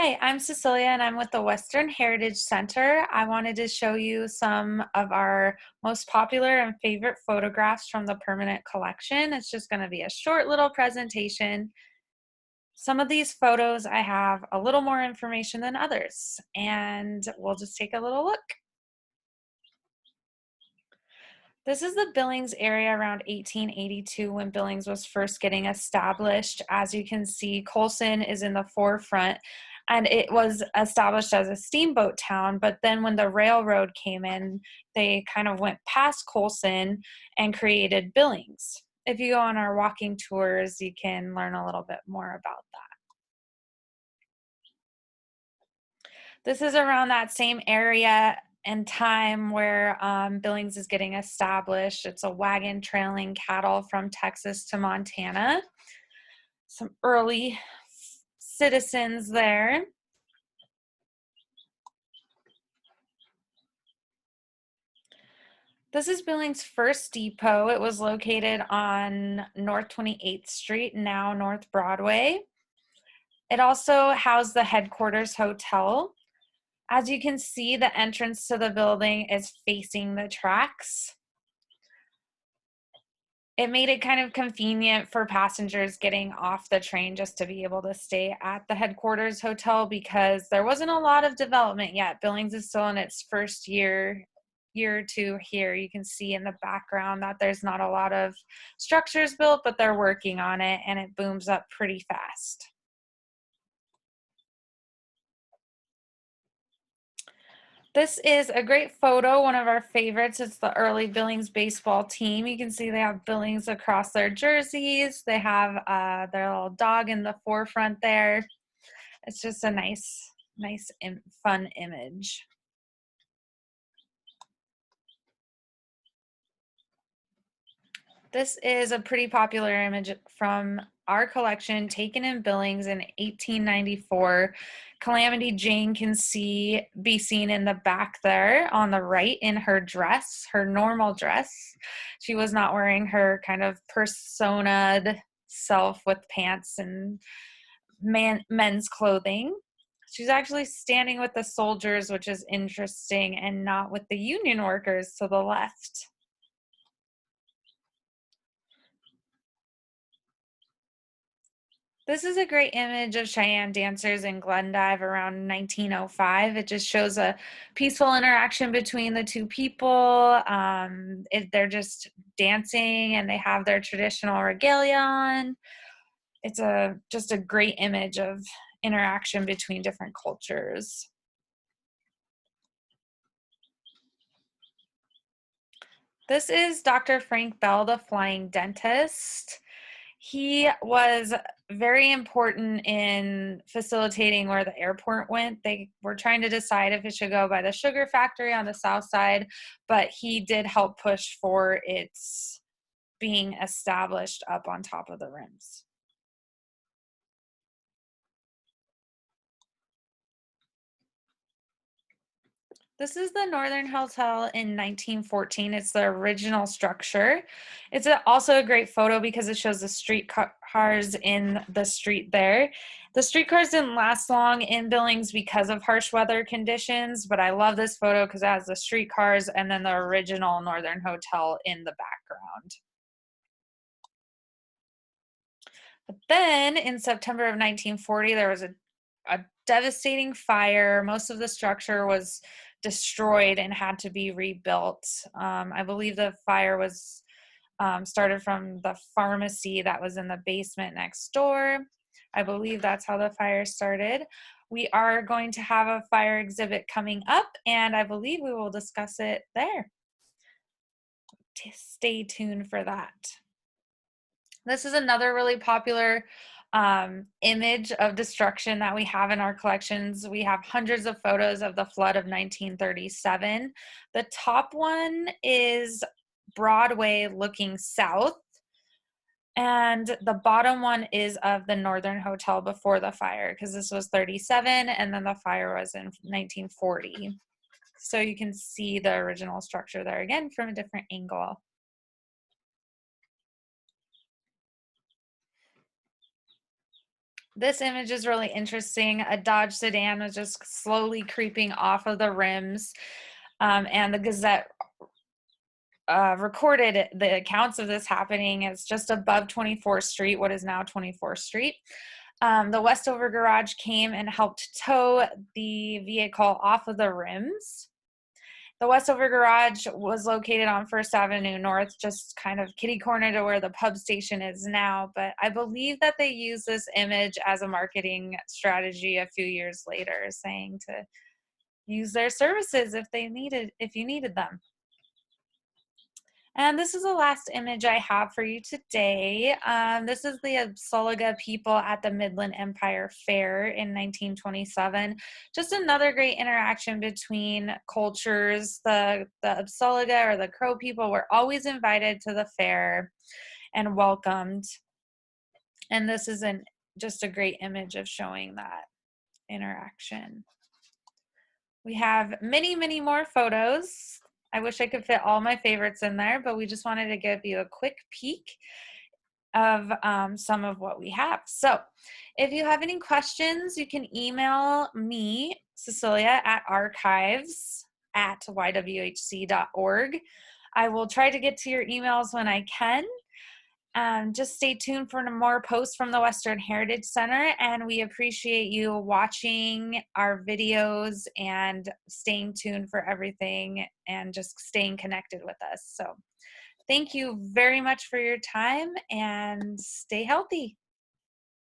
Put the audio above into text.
Hi, I'm Cecelia and I'm with the Western Heritage Center. I wanted to show you some of our most popular and favorite photographs from the permanent collection. It's just going to be a short little presentation. Some of these photos I have a little more information than others, and we'll just take a little look. This is the Billings area around 1882 when Billings was first getting established. As you can see, Colson is in the forefront, and it was established as a steamboat town, but then when the railroad came in, they kind of went past Colson and created Billings. If you go on our walking tours, you can learn a little bit more about that. This is around that same area and time where Billings is getting established. It's a wagon trailing cattle from Texas to Montana. Some early citizens there. This is Billings' first depot. It was located on North 28th Street, now North Broadway. It also housed the headquarters hotel. As you can see, the entrance to the building is facing the tracks. It made it kind of convenient for passengers getting off the train just to be able to stay at the headquarters hotel because there wasn't a lot of development yet. Billings is still in its first year or two here. You can see in the background that there's not a lot of structures built, but they're working on it and it booms up pretty fast. This is a great photo, one of our favorites. It's the early Billings baseball team. You can see they have Billings across their jerseys. They have their little dog in the forefront there. It's just a nice, fun image. This is a pretty popular image from our collection taken in Billings in 1894. Calamity Jane can be seen in the back there on the right in her dress, her normal dress. She was not wearing her kind of personaed self with pants and men's clothing. She's actually standing with the soldiers, which is interesting, and not with the Union workers to the left. This is a great image of Cheyenne dancers in Glendive around 1905. It just shows a peaceful interaction between the two people. They're just dancing and they have their traditional regalia on. It's just a great image of interaction between different cultures. This is Dr. Frank Bell, the flying dentist. He was very important in facilitating where the airport went. They were trying to decide if it should go by the sugar factory on the south side, but he did help push for its being established up on top of the rims. This is the Northern Hotel in 1914. It's the original structure. It's also a great photo because it shows the streetcars in the street there. The streetcars didn't last long in Billings because of harsh weather conditions, but I love this photo because it has the streetcars and then the original Northern Hotel in the background. But then in September of 1940, there was a devastating fire. Most of the structure was destroyed and had to be rebuilt. I believe the fire was started from the pharmacy that was in the basement next door. I believe that's how the fire started. We are going to have a fire exhibit coming up, and I believe we will discuss it there. Stay tuned for that. This is another really popular image of destruction that we have in our collections. We have hundreds of photos of the flood of 1937. The top one is Broadway looking south, and the bottom one is of the Northern Hotel before the fire, because this was 37 and then the fire was in 1940. So you can see the original structure there again from a different angle. This image is really interesting. A Dodge sedan was just slowly creeping off of the rims, and the Gazette recorded the accounts of this happening. It's just above 24th Street, what is now 24th Street. The Westover garage came and helped tow the vehicle off of the rims. The Westover garage was located on First Avenue North, just kind of kitty corner to where the pub station is now. But I believe that they used this image as a marketing strategy a few years later, saying to use their services if you needed them. And this is the last image I have for you today. This is the Absolga people at the Midland Empire Fair in 1927. Just another great interaction between cultures. The Absolga or the Crow people were always invited to the fair and welcomed. And this is just a great image of showing that interaction. We have many, many more photos. I wish I could fit all my favorites in there, but we just wanted to give you a quick peek of some of what we have. So if you have any questions, you can email me, Cecelia, at archives@ywhc.org. I will try to get to your emails when I can. Just stay tuned for more posts from the Western Heritage Center, and we appreciate you watching our videos and staying tuned for everything and just staying connected with us. So thank you very much for your time, and stay healthy.